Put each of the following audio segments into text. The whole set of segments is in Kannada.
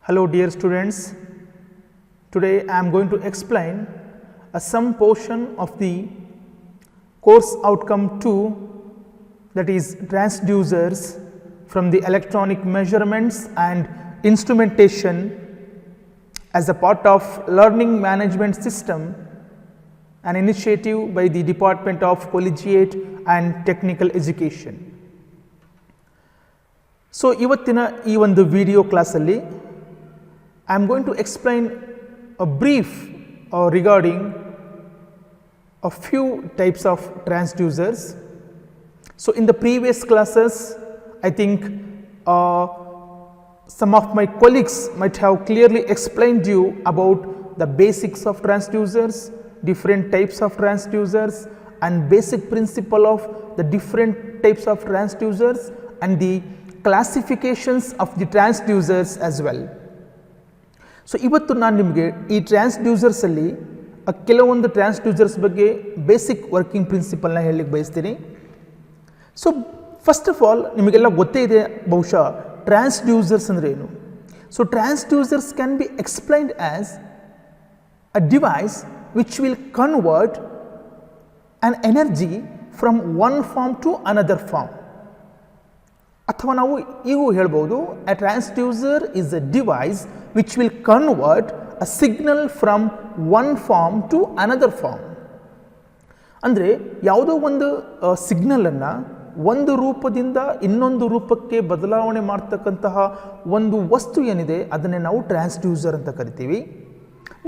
Hello dear students, today I am going to explain some portion of the course outcome 2, that is transducers from the electronic measurements and instrumentation as a part of learning management system, an initiative by the Department of Collegiate and Technical Education. So ಇವತ್ತಿನ ಈ ಒಂದು ವಿಡಿಯೋ ಕ್ಲಾಸಲ್ಲಿ I am going to explain a brief regarding a few types of transducers. So in the previous classes, I think some of my colleagues might have clearly explained you about the basics of transducers, different types of transducers and basic principle of the different types of transducers and the classifications of the transducers as well. So ಇವತ್ತು ನಾನು ನಿಮಗೆ ಈ ಟ್ರಾನ್ಸ್ಡ್ಯೂಸರ್ಸ್ ಅಲ್ಲಿ ಕೆಲವೊಂದು ಟ್ರಾನ್ಸ್ಡ್ಯೂಸರ್ಸ್ ಬಗ್ಗೆ ಬೇಸಿಕ್ ವರ್ಕಿಂಗ್ ಪ್ರಿನ್ಸಿಪಲ್ನ ಹೇಳಲಿಕ್ಕೆ ಬಯಸ್ತೀನಿ. ಸೊ ಫಸ್ಟ್ ಆಫ್ ಆಲ್ ನಿಮಗೆಲ್ಲ ಗೊತ್ತೇ ಇದೆ ಬಹುಶಃ ಟ್ರಾನ್ಸ್ಡ್ಯೂಸರ್ಸ್ ಅಂದರೆ ಏನು. So transducers can be explained as a device which will convert on energy from one form to another form. ಅಥವಾ ನಾವು ಈಗೂ ಹೇಳ್ಬೋದು a transducer is a device which will convert a signal from one form to another form. ಅಂದರೆ ಯಾವುದೋ ಒಂದು ಸಿಗ್ನಲನ್ನು ಒಂದು ರೂಪದಿಂದ ಇನ್ನೊಂದು ರೂಪಕ್ಕೆ ಬದಲಾವಣೆ ಮಾಡ್ತಕ್ಕಂತಹ ಒಂದು ವಸ್ತು ಏನಿದೆ ಅದನ್ನೇ ನಾವು ಟ್ರಾನ್ಸ್ಡ್ಯೂಸರ್ ಅಂತ ಕರಿತೀವಿ.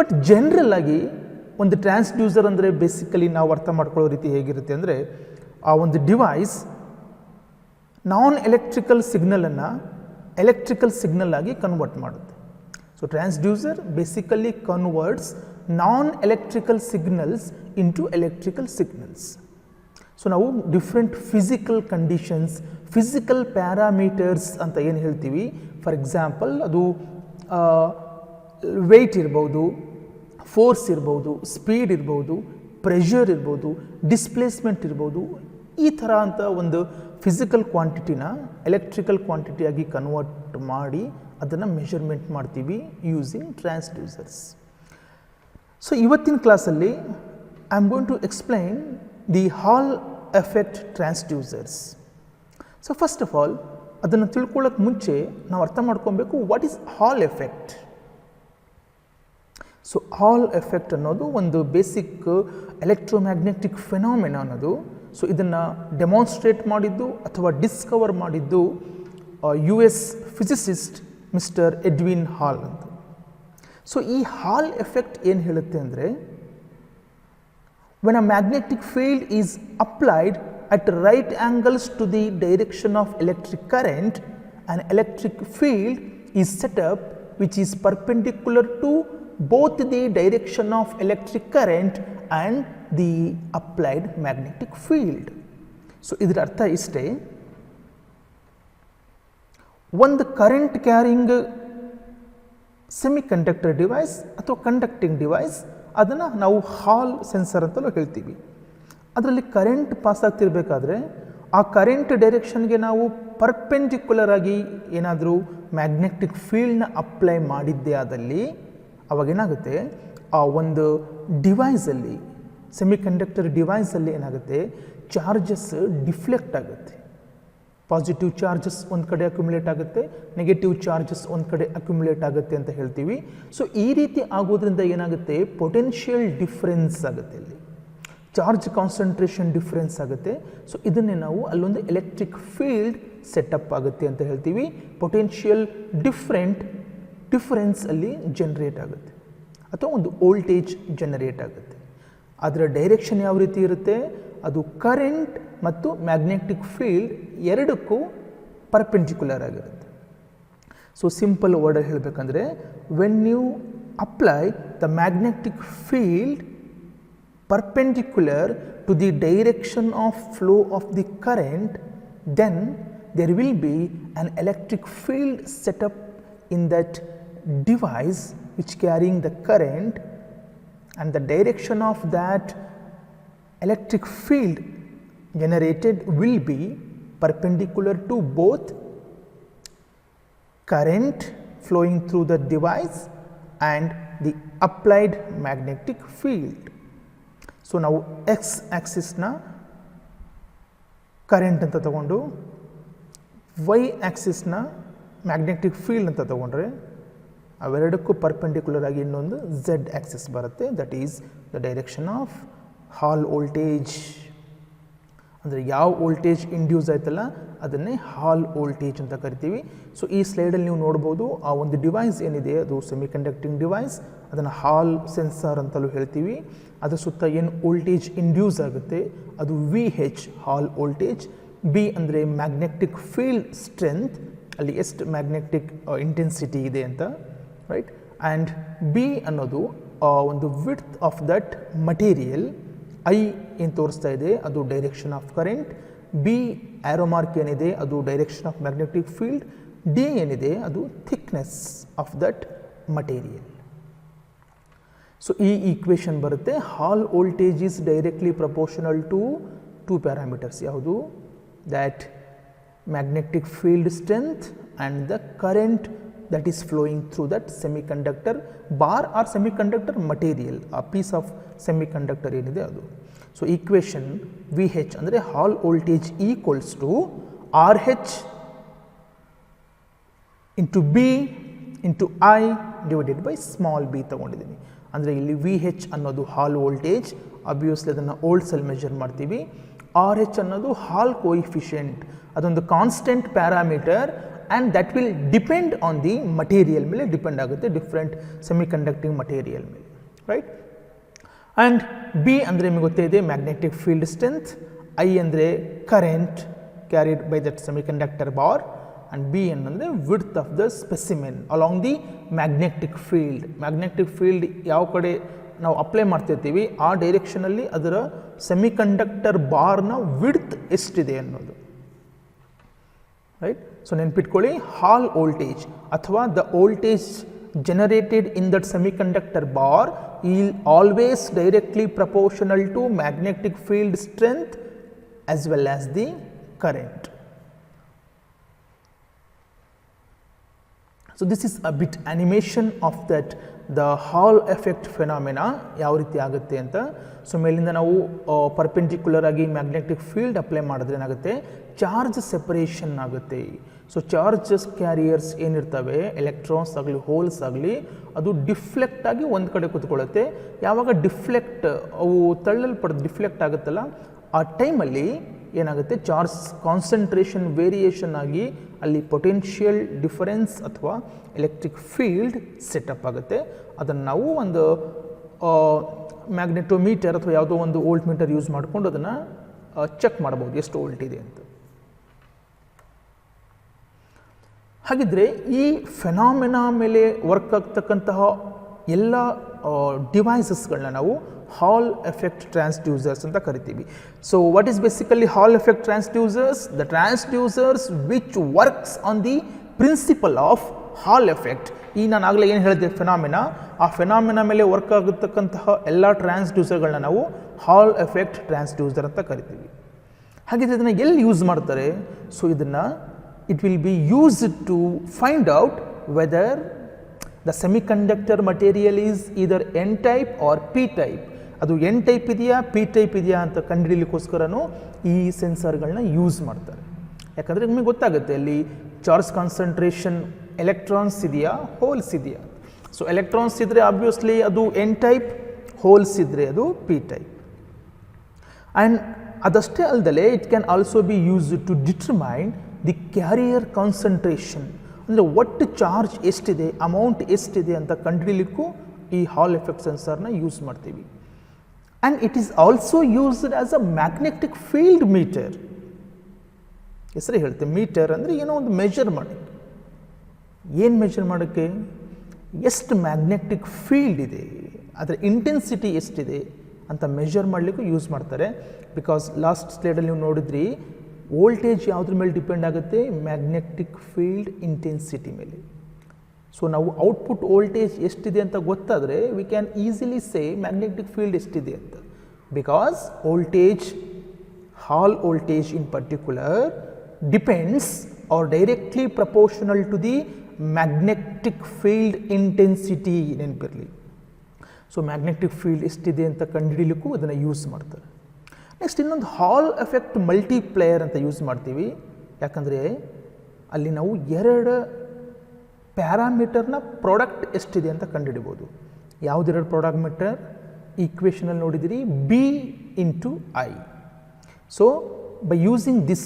ಬಟ್ ಜನರಲ್ ಆಗಿ ಒಂದು ಟ್ರಾನ್ಸ್ಡ್ಯೂಸರ್ ಅಂದರೆ ಬೇಸಿಕಲಿ ನಾವು ಅರ್ಥ ಮಾಡ್ಕೊಳ್ಳೋ ರೀತಿ ಹೇಗಿರುತ್ತೆ ಅಂದರೆ ಆ ಒಂದು ಡಿವೈಸ್ ನಾನ್ ಎಲೆಕ್ಟ್ರಿಕಲ್ ಸಿಗ್ನಲನ್ನು ಎಲೆಕ್ಟ್ರಿಕಲ್ ಸಿಗ್ನಲ್ ಆಗಿ ಕನ್ವರ್ಟ್ ಮಾಡುತ್ತೆ. So transducer basically converts non electrical signals into electrical signals. So ನಾವು different physical conditions, physical parameters ಅಂತ ಏನು ಹೇಳ್ತೀವಿ, ಫಾರ್ ಎಕ್ಸಾಂಪಲ್ ಅದು ವೆಯ್ಟ್ ಇರ್ಬೋದು, ಫೋರ್ಸ್ ಇರ್ಬೋದು, ಸ್ಪೀಡ್ ಇರ್ಬೋದು, ಪ್ರೆಷರ್ ಇರ್ಬೋದು, ಡಿಸ್ಪ್ಲೇಸ್ಮೆಂಟ್ ಇರ್ಬೋದು, ಈ ಥರ ಅಂತ ಒಂದು ಫಿಸಿಕಲ್ ಕ್ವಾಂಟಿಟಿನ ಎಲೆಕ್ಟ್ರಿಕಲ್ ಕ್ವಾಂಟಿಟಿಯಾಗಿ ಕನ್ವರ್ಟ್ ಮಾಡಿ ಅದನ್ನು ಮೆಷರ್ಮೆಂಟ್ ಮಾಡ್ತೀವಿ ಯೂಸಿಂಗ್ ಟ್ರಾನ್ಸ್ಡ್ಯೂಸರ್ಸ್. ಸೊ ಇವತ್ತಿನ ಕ್ಲಾಸಲ್ಲಿ I am going to explain the hall effect transducers. So first of all ಅದನ್ನು ತಿಳ್ಕೊಳ್ಳೋಕೆ ಮುಂಚೆ ನಾವು ಅರ್ಥ ಮಾಡ್ಕೊಬೇಕು what is hall effect. So hall effect ಅನ್ನೋದು ಒಂದು ಬೇಸಿಕ್ ಎಲೆಕ್ಟ್ರೋಮ್ಯಾಗ್ನೆಟಿಕ್ ಫೆನಾಮಿನಾ ಅನ್ನೋದು. ಸೊ ಇದನ್ನು ಡೆಮಾನ್ಸ್ಟ್ರೇಟ್ ಮಾಡಿದ್ದು ಅಥವಾ ಡಿಸ್ಕವರ್ ಮಾಡಿದ್ದು US ಫಿಸಿಸಿಸ್ಟ್ ಮಿಸ್ಟರ್ ಎಡ್ವಿನ್ ಹಾಲ್ ಅಂತ. ಸೊ ಈ ಹಾಲ್ ಎಫೆಕ್ಟ್ ಏನು ಹೇಳುತ್ತೆ ಅಂದರೆ, when a magnetic field is applied at right angles to the direction of electric current, an electric field is set up which is perpendicular to both the direction of electric current and the applied magnetic field. So ಇದರ ಅರ್ಥ ಇಷ್ಟೇ, ಒಂದು ಕರೆಂಟ್ ಕ್ಯಾರಿಂಗ್ ಸೆಮಿಕಂಡಕ್ಟರ್ ಡಿವೈಸ್ ಅಥವಾ ಕಂಡಕ್ಟಿಂಗ್ ಡಿವೈಸ್ ಅದನ್ನು ನಾವು ಹಾಲ್ ಸೆನ್ಸರ್ ಅಂತಲೂ ಹೇಳ್ತೀವಿ. ಅದರಲ್ಲಿ ಕರೆಂಟ್ ಪಾಸ್ ಆಗ್ತಿರ್ಬೇಕಾದ್ರೆ ಆ ಕರೆಂಟ್ ಡೈರೆಕ್ಷನ್ಗೆ ನಾವು ಪರ್ಪೆಂಡಿಕ್ಯುಲರ್ ಆಗಿ ಏನಾದರೂ ಮ್ಯಾಗ್ನೆಟಿಕ್ ಫೀಲ್ಡ್ನ ಅಪ್ಲೈ ಮಾಡಿದ್ದೇ ಆದಲ್ಲಿ ಅವಾಗೇನಾಗುತ್ತೆ, ಆ ಒಂದು ಡಿವೈಸಲ್ಲಿ ಸೆಮಿಕಂಡಕ್ಟರ್ ಡಿವೈಸಲ್ಲಿ ಏನಾಗುತ್ತೆ, ಚಾರ್ಜಸ್ ಡಿಫ್ಲೆಕ್ಟ್ ಆಗುತ್ತೆ. ಪಾಸಿಟಿವ್ ಚಾರ್ಜಸ್ ಒಂದು ಕಡೆ ಅಕ್ಯುಮುಲೇಟ್ ಆಗುತ್ತೆ, ನೆಗೆಟಿವ್ ಚಾರ್ಜಸ್ ಒಂದು ಕಡೆ ಅಕ್ಯುಮುಲೇಟ್ ಆಗುತ್ತೆ ಅಂತ ಹೇಳ್ತೀವಿ. ಸೊ ಈ ರೀತಿ ಆಗೋದ್ರಿಂದ ಏನಾಗುತ್ತೆ, ಪೊಟೆನ್ಷಿಯಲ್ ಡಿಫ್ರೆನ್ಸ್ ಆಗುತ್ತೆ, ಇಲ್ಲಿ ಚಾರ್ಜ್ ಕಾನ್ಸಂಟ್ರೇಷನ್ ಡಿಫ್ರೆನ್ಸ್ ಆಗುತ್ತೆ. ಸೊ ಇದನ್ನೇ ನಾವು ಅಲ್ಲೊಂದು ಎಲೆಕ್ಟ್ರಿಕ್ ಫೀಲ್ಡ್ ಸೆಟಪ್ ಆಗುತ್ತೆ ಅಂತ ಹೇಳ್ತೀವಿ. ಪೊಟೆನ್ಷಿಯಲ್ ಡಿಫ್ರೆನ್ಸ್ ಅಲ್ಲಿ ಜನರೇಟ್ ಆಗುತ್ತೆ ಅಥವಾ ಒಂದು ವೋಲ್ಟೇಜ್ ಜನರೇಟ್ ಆಗುತ್ತೆ. ಅದರ ಡೈರೆಕ್ಷನ್ ಯಾವ ರೀತಿ ಇರುತ್ತೆ, ಅದು ಕರೆಂಟ್ ಮತ್ತು ಮ್ಯಾಗ್ನೆಟಿಕ್ ಫೀಲ್ಡ್ ಎರಡಕ್ಕೂ ಪರ್ಪೆಂಡಿಕ್ಯುಲರ್ ಆಗಿರುತ್ತೆ. ಸೊ ಸಿಂಪಲ್ ವರ್ಡಲ್ಲಿ ಹೇಳಬೇಕಂದ್ರೆ, when you apply the magnetic field perpendicular to the direction of flow of the current, then there will be an electric field set up in that device which carrying the current, and the direction of that electric field generated will be perpendicular to both current flowing through the device and the applied magnetic field. So ನಾವು x axis ನ current ಅಂತ ತಗೊಂಡು y axis ನ magnetic field ಅಂತ ತಗೊಂಡ್ರೆ ಅವೆರಡಕ್ಕೂ ಪರ್ಪೆಂಡಿಕ್ಯುಲರ್ ಆಗಿ ಇನ್ನೊಂದು z axis ಬರುತ್ತೆ, that is the direction of Hall voltage. ಅಂದರೆ ಯಾವ ವೋಲ್ಟೇಜ್ ಇಂಡ್ಯೂಸ್ ಆಯ್ತಲ್ಲ ಅದನ್ನೇ ಹಾಲ್ ವೋಲ್ಟೇಜ್ ಅಂತ ಕರಿತೀವಿ. ಸೊ ಈ ಸ್ಲೈಡಲ್ಲಿ ನೀವು ನೋಡ್ಬೋದು ಆ ಒಂದು ಡಿವೈಸ್ ಏನಿದೆ ಅದು ಸೆಮಿಕಂಡಕ್ಟಿಂಗ್ ಡಿವೈಸ್, ಅದನ್ನು ಹಾಲ್ ಸೆನ್ಸಾರ್ ಅಂತಲೂ ಹೇಳ್ತೀವಿ. ಅದರ ಸುತ್ತ ಏನು ವೋಲ್ಟೇಜ್ ಇಂಡ್ಯೂಸ್ ಆಗುತ್ತೆ ಅದು VH ಹಾಲ್ ವೋಲ್ಟೇಜ್. B ಅಂದರೆ ಮ್ಯಾಗ್ನೆಟಿಕ್ ಫೀಲ್ಡ್ ಸ್ಟ್ರೆಂತ್, ಅಲ್ಲಿ ಎಷ್ಟು ಮ್ಯಾಗ್ನೆಟಿಕ್ ಇಂಟೆನ್ಸಿಟಿ ಇದೆ ಅಂತ, ರೈಟ್. ಆ್ಯಂಡ್ B ಅನ್ನೋದು ಒಂದು width of that material. I ಏನು ತೋರಿಸ್ತಾ ಇದೆ ಅದು direction of current, B arrow mark ಏನಿದೆ ಅದು direction of magnetic field, D ಏನಿದೆ ಅದು thickness of that material. So ಈ ಈಕ್ವೇಷನ್ ಬರುತ್ತೆ. Hall voltage is directly proportional to two parameters. ಯಾವುದು? That magnetic field strength and the current that is flowing through that semiconductor bar or semiconductor material, a piece of semiconductor ಏನಿದೆ ಅದು. ಸೊ ಈಕ್ವೇಷನ್ VH ಅಂದರೆ Hall voltage equals to RH into B into I divided by small b ತಗೊಂಡಿದ್ದೀನಿ. ಅಂದರೆ ಇಲ್ಲಿ VH ಅನ್ನೋದು ಹಾಲ್ ವೋಲ್ಟೇಜ್, ಅಬ್ವಿಯಸ್ಲಿ ಅದನ್ನು ವೋಲ್ಟ್ಸಲ್ಲಿ ಮೆಜರ್ ಮಾಡ್ತೀವಿ. RH ಅನ್ನೋದು ಹಾಲ್ ಕೋಯಿಫಿಷಿಯೆಂಟ್, ಅದೊಂದು constant parameter and that will depend on the material ಮೇಲೆ ಡಿಪೆಂಡ್ ಆಗುತ್ತೆ, ಡಿಫ್ರೆಂಟ್ ಸೆಮಿಕಂಡಕ್ಟಿಂಗ್ ಮಟೀರಿಯಲ್ ಮೇಲೆ, ರೈಟ್. ಆ್ಯಂಡ್ B ಅಂದರೆ ನಿಮಗೆ ಗೊತ್ತೇ ಇದೆ ಮ್ಯಾಗ್ನೆಟಿಕ್ ಫೀಲ್ಡ್ ಸ್ಟ್ರೆಂತ್, I ಅಂದರೆ current carried by that semiconductor bar, and B ಅಂದರೆ width of the specimen along the magnetic field. Magnetic field ಯಾವ ಕಡೆ ನಾವು ಅಪ್ಲೈ ಮಾಡ್ತಿರ್ತೀವಿ ಆ ಡೈರೆಕ್ಷನಲ್ಲಿ ಅದರ ಸೆಮಿಕಂಡಕ್ಟರ್ ಬಾರ್ನ ವಿಡ್ತ್ ಎಷ್ಟಿದೆ ಅನ್ನೋದು, ರೈಟ್. ಸೊ ನೆನ್ಪಿಟ್ಕೊಳ್ಳಿ, ಹಾಲ್ ವೋಲ್ಟೇಜ್ ಅಥವಾ the voltage generated in that semiconductor bar is always directly proportional to magnetic field strength as well as the current. So this is a bit animation of that the Hall effect phenomena ಯಾವ ರೀತಿ ಆಗುತ್ತೆ ಅಂತ. ಸೊ ಮೇಲಿಂದ ನಾವು ಪರ್ಪೆಂಡಿಕ್ಯುಲರ್ ಆಗಿ ಮ್ಯಾಗ್ನೆಟಿಕ್ ಫೀಲ್ಡ್ ಅಪ್ಲೈ ಮಾಡಿದ್ರೆ ಏನಾಗುತ್ತೆ, ಚಾರ್ಜ್ ಸೆಪರೇಷನ್ ಆಗುತ್ತೆ. ಸೊ ಚಾರ್ಜಸ್ ಕ್ಯಾರಿಯರ್ಸ್ ಏನಿರ್ತವೆ, ಎಲೆಕ್ಟ್ರಾನ್ಸ್ ಆಗಲಿ ಹೋಲ್ಸ್ ಆಗಲಿ, ಅದು ಡಿಫ್ಲೆಕ್ಟ್ ಆಗಿ ಒಂದು ಕಡೆ ಕೂತ್ಕೊಳ್ಳುತ್ತೆ. ಯಾವಾಗ ಡಿಫ್ಲೆಕ್ಟ್ ಅವು ತಳ್ಳಲ್ಪಡೋದು ಡಿಫ್ಲೆಕ್ಟ್ ಆಗುತ್ತಲ್ಲ ಆ ಟೈಮಲ್ಲಿ ಏನಾಗುತ್ತೆ, ಚಾರ್ಜ್ ಕಾನ್ಸಂಟ್ರೇಷನ್ ವೇರಿಯೇಷನ್ ಆಗಿ ಅಲ್ಲಿ ಪೊಟೆನ್ಷಿಯಲ್ ಡಿಫರೆನ್ಸ್ ಅಥವಾ ಎಲೆಕ್ಟ್ರಿಕ್ ಫೀಲ್ಡ್ ಸೆಟಪ್ ಆಗುತ್ತೆ. ಅದನ್ನು ನಾವು ಒಂದು ಮ್ಯಾಗ್ನೆಟೋಮೀಟರ್ ಅಥವಾ ಯಾವುದೋ ಒಂದು ವೋಲ್ಟ್ ಮೀಟರ್ ಯೂಸ್ ಮಾಡಿಕೊಂಡು ಅದನ್ನು ಚೆಕ್ ಮಾಡ್ಬೋದು ಎಷ್ಟು ವೋಲ್ಟ್ ಇದೆ ಅಂತ. ಹಾಗಿದ್ರೆ ಈ ಫೆನಾಮಿನಾ ಮೇಲೆ ವರ್ಕ್ ಆಗ್ತಕ್ಕಂತಹ ಎಲ್ಲ ಡಿವೈಸಸ್ಗಳನ್ನ ನಾವು ಹಾಲ್ ಎಫೆಕ್ಟ್ ಟ್ರಾನ್ಸ್ಡ್ಯೂಸರ್ಸ್ ಅಂತ ಕರಿತೀವಿ. So what is basically Hall effect transducers? The transducers which works on the principle of Hall effect. ಈ ನಾನು ಆಗಲೇ ಏನು ಹೇಳಿದೆ ಫೆನಾಮಿನಾ, ಆ ಫೆನಾಮಿನಾ ಮೇಲೆ ವರ್ಕ್ ಆಗತಕ್ಕಂತಹ ಎಲ್ಲ ಟ್ರಾನ್ಸ್ಡ್ಯೂಸರ್ಗಳನ್ನ ನಾವು ಹಾಲ್ ಎಫೆಕ್ಟ್ ಟ್ರಾನ್ಸ್ಡ್ಯೂಸರ್ ಅಂತ ಕರಿತೀವಿ. ಹಾಗಿದ್ರೆ ಇದನ್ನು ಎಲ್ಲಿ ಯೂಸ್ ಮಾಡ್ತಾರೆ? ಸೊ ಇದನ್ನು it will be used to find out whether the semiconductor material is either N type or P type. ಅದು N type ಇದೆಯಾ P type ಇದೆಯಾ ಅಂತ ಕಂಡುಹಿಡಿಯಲಿಕ್ಕೋಸ್ಕರನೂ ಈ ಸೆನ್ಸರ್ಗಳನ್ನ ಯೂಸ್ ಮಾಡ್ತಾರೆ. ಯಾಕಂದರೆ ನಿಮಗೆ ಗೊತ್ತಾಗುತ್ತೆ ಅಲ್ಲಿ ಚಾರ್ಜ್ ಕಾನ್ಸಂಟ್ರೇಷನ್ ಎಲೆಕ್ಟ್ರಾನ್ಸ್ ಇದೆಯಾ ಹೋಲ್ಸ್ ಇದೆಯಾ. ಸೊ ಎಲೆಕ್ಟ್ರಾನ್ಸ್ ಇದ್ದರೆ ಆಬ್ವಿಯಸ್ಲಿ ಅದು N type, ಹೋಲ್ಸ್ ಇದ್ದರೆ ಅದು P type. ಆ್ಯಂಡ್ ಅದಷ್ಟೇ ಅಲ್ಲದೆ it can also be used to determine the carrier concentration, ಅಂದರೆ ಒಟ್ಟು ಚಾರ್ಜ್ ಎಷ್ಟಿದೆ, ಅಮೌಂಟ್ ಎಷ್ಟಿದೆ ಅಂತ ಕಂಡುಹಿಡಿಯಲಿಕ್ಕೂ ಈ ಹಾಲ್ ಎಫೆಕ್ಟ್ ಸೆನ್ಸರ್ನ ಯೂಸ್ ಮಾಡ್ತೀವಿ. And it is also used as a magnetic field meter. ಹೆಸರೇ ಹೇಳ್ತೆ, ಮೀಟರ್ ಅಂದರೆ ಏನೋ ಒಂದು ಮೆಜರ್ ಮಾಡೋಕ್ಕೆ. ಏನು ಮೆಜರ್ ಮಾಡೋಕ್ಕೆ? ಎಷ್ಟು ಮ್ಯಾಗ್ನೆಟಿಕ್ ಫೀಲ್ಡ್ ಇದೆ, ಅದರ ಇಂಟೆನ್ಸಿಟಿ ಎಷ್ಟಿದೆ ಅಂತ ಮೆಜರ್ ಮಾಡಲಿಕ್ಕೂ ಯೂಸ್ ಮಾಡ್ತಾರೆ. ಬಿಕಾಸ್ ಲಾಸ್ಟ್ ಸ್ಲೈಡಲ್ಲಿ ನೀವು ನೋಡಿದ್ರಿ ವೋಲ್ಟೇಜ್ ಯಾವುದ್ರ ಮೇಲೆ ಡಿಪೆಂಡ್ ಆಗುತ್ತೆ, ಮ್ಯಾಗ್ನೆಟಿಕ್ ಫೀಲ್ಡ್ ಇಂಟೆನ್ಸಿಟಿ ಮೇಲೆ. ಸೊ ನಾವು ಔಟ್ಪುಟ್ ವೋಲ್ಟೇಜ್ ಎಷ್ಟಿದೆ ಅಂತ ಗೊತ್ತಾದರೆ we can easily say magnetic field ಎಷ್ಟಿದೆ ಅಂತ. Because voltage, Hall voltage in particular depends are directly proportional to the magnetic field intensity ನೆನಪಿರಲಿ. ಸೊ ಮ್ಯಾಗ್ನೆಟಿಕ್ ಫೀಲ್ಡ್ ಎಷ್ಟಿದೆ ಅಂತ ಕಂಡುಹಿಡಿಯಲಿಕ್ಕೂ ಅದನ್ನು ಯೂಸ್ ಮಾಡ್ತಾರೆ. ನೆಕ್ಸ್ಟ್ ಇನ್ನೊಂದು ಹಾಲ್ ಎಫೆಕ್ಟ್ ಮಲ್ಟಿಪ್ಲೇಯರ್ ಅಂತ ಯೂಸ್ ಮಾಡ್ತೀವಿ. ಯಾಕಂದರೆ ಅಲ್ಲಿ ನಾವು ಎರಡು ಪ್ಯಾರಾಮೀಟರ್ನ ಪ್ರಾಡಕ್ಟ್ ಎಷ್ಟಿದೆ ಅಂತ ಕಂಡುಹಿಡಿಬೋದು. ಯಾವುದೆರಡು ಪ್ರಾಡಕ್ಟ್ ಈಕ್ವೇಷನಲ್ಲಿ ನೋಡಿದಿರಿ, B into I. So by using this